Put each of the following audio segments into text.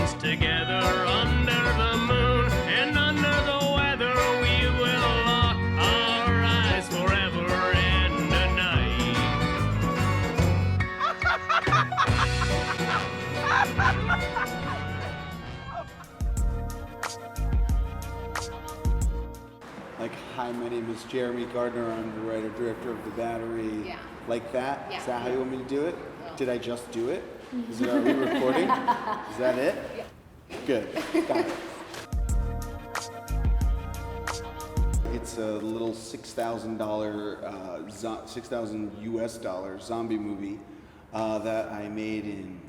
close together under the moon and under the weather. We will lock our eyes forever and a night. Like, hi, my name is Jeremy Gardner. I'm the writer, director of The Battery. Yeah. Like that? Yeah. Is that how you want me to do it? No. Did I just do it? Are we recording? Is that it? Yeah. Good. Got it. It's a little $6,000, 6,000 US dollar zombie movie that I made in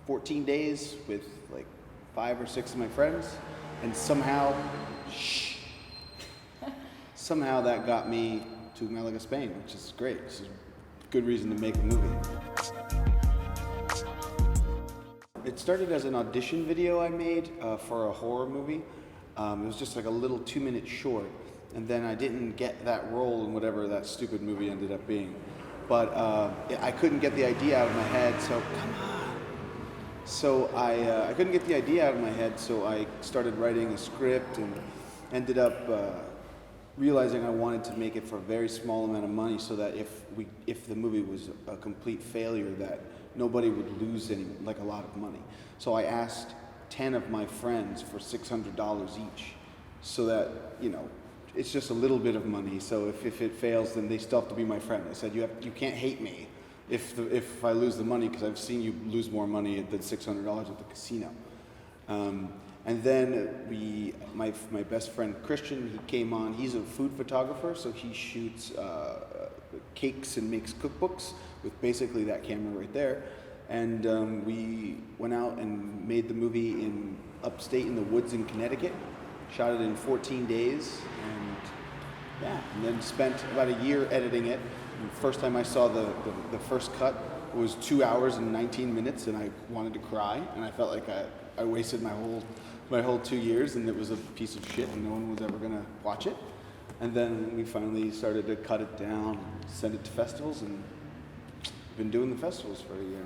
14 days with like 5 or 6 of my friends, and somehow that got me to Malaga, Spain, which is great. This is a good reason to make a movie. It started as an audition video I made for a horror movie. It was just like a little 2-minute short, and then I didn't get that role in whatever that stupid movie ended up being. But I couldn't get the idea out of my head, so come on. So I couldn't get the idea out of my head, so I started writing a script and ended up realizing I wanted to make it for a very small amount of money, so that if the movie was a complete failure, that nobody would lose a lot of money. So I asked 10 of my friends for $600 each, so that, it's just a little bit of money. So if it fails, then they still have to be my friend. I said, you can't hate me if I lose the money, because I've seen you lose more money than $600 at the casino. And then my best friend Christian, he came on. He's a food photographer, so he shoots cakes and makes cookbooks with basically that camera right there. And we went out and made the movie in upstate in the woods in Connecticut. Shot it in 14 days, and then spent about a year editing it. And the first time I saw the first cut, it was 2 hours and 19 minutes, and I wanted to cry, and I felt like I wasted my whole 2 years, and it was a piece of shit, and no one was ever gonna watch it. And then we finally started to cut it down, and send it to festivals, and I've been doing the festivals for a year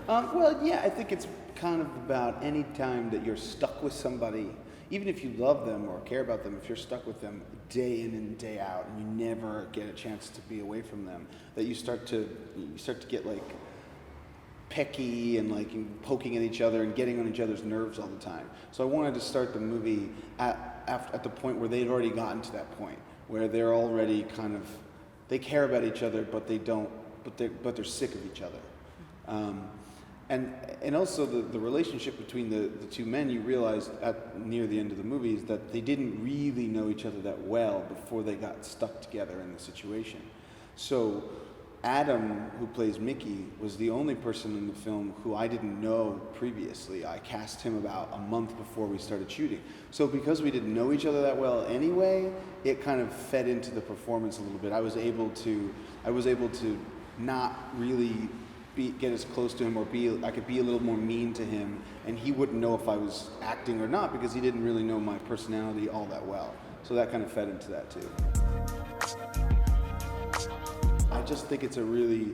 now. Well, yeah, I think it's kind of about any time that you're stuck with somebody, even if you love them or care about them, if you're stuck with them day in and day out, and you never get a chance to be away from them, that you start to get like pecky and like poking at each other and getting on each other's nerves all the time. So I wanted to start the movie at the point where they'd already gotten to that point, where they're already they care about each other, but they don't, but they're sick of each other. And also the relationship between the two men, you realize near the end of the movie, is that they didn't really know each other that well before they got stuck together in the situation. So Adam, who plays Mickey, was the only person in the film who I didn't know previously. I cast him about a month before we started shooting. So because we didn't know each other that well anyway, it kind of fed into the performance a little bit. I was able to not really get as close to him, or I could be a little more mean to him, and he wouldn't know if I was acting or not, because he didn't really know my personality all that well. So that kind of fed into that too. I just think it's a really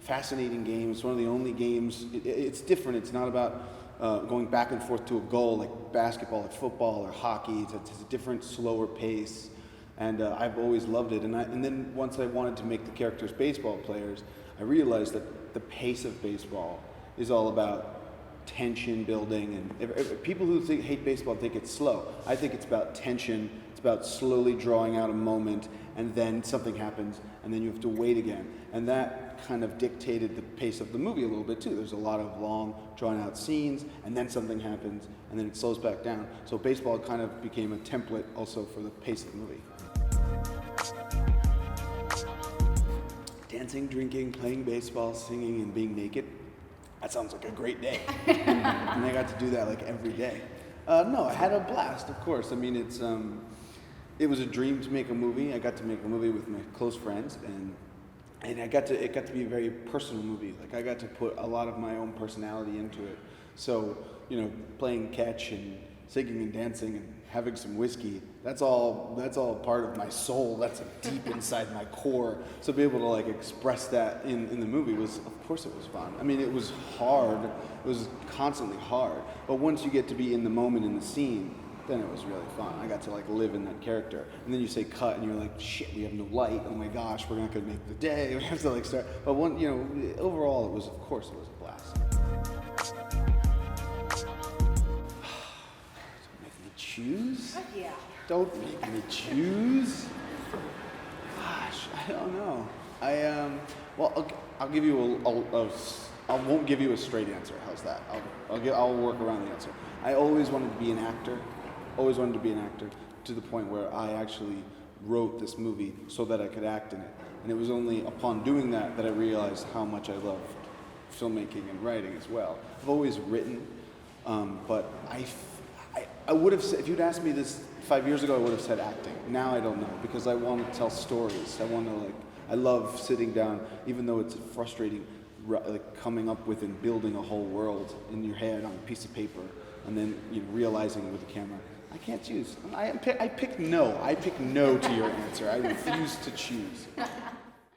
fascinating game. It's one of the only games, it's different. It's not about going back and forth to a goal like basketball or football or hockey. It's a different, slower pace, and I've always loved it. And then once I wanted to make the characters baseball players, I realized that the pace of baseball is all about tension building, and if people who hate baseball think it's slow. I think it's about tension. It's about slowly drawing out a moment, and then something happens, and then you have to wait again. And that kind of dictated the pace of the movie a little bit too. There's a lot of long, drawn-out scenes, and then something happens, and then it slows back down. So baseball kind of became a template also for the pace of the movie. Dancing, drinking, playing baseball, singing, and being naked. That sounds like a great day. And I got to do that like every day. No, I had a blast, of course. I mean, it was a dream to make a movie. I got to make a movie with my close friends, and it got to be a very personal movie. Like, I got to put a lot of my own personality into it. So, playing catch and singing and dancing and having some whiskey, that's all part of my soul. That's deep inside my core. So to be able to like express that in the movie was, of course it was fun. I mean, it was hard. It was constantly hard. But once you get to be in the moment, in the scene, then it was really fun. I got to like live in that character. And then you say cut and you're like, shit, we have no light. Oh my gosh, we're not gonna make the day. We have to like start. But overall it was, of course it was a blast. Don't make me choose? Yeah. Don't make me choose? Gosh, I don't know. I'll give you I won't give you a straight answer. How's that? I'll work around the answer. I always wanted to be an actor. Always wanted to be an actor, to the point where I actually wrote this movie so that I could act in it. And it was only upon doing that that I realized how much I loved filmmaking and writing as well. I've always written, but I would have said, if you'd asked me this 5 years ago, I would have said acting. Now I don't know, because I want to tell stories. I love sitting down, even though it's frustrating, like coming up with and building a whole world in your head on a piece of paper, and then realizing with the camera, I can't choose. I pick no. I pick no to your answer. I refuse to choose.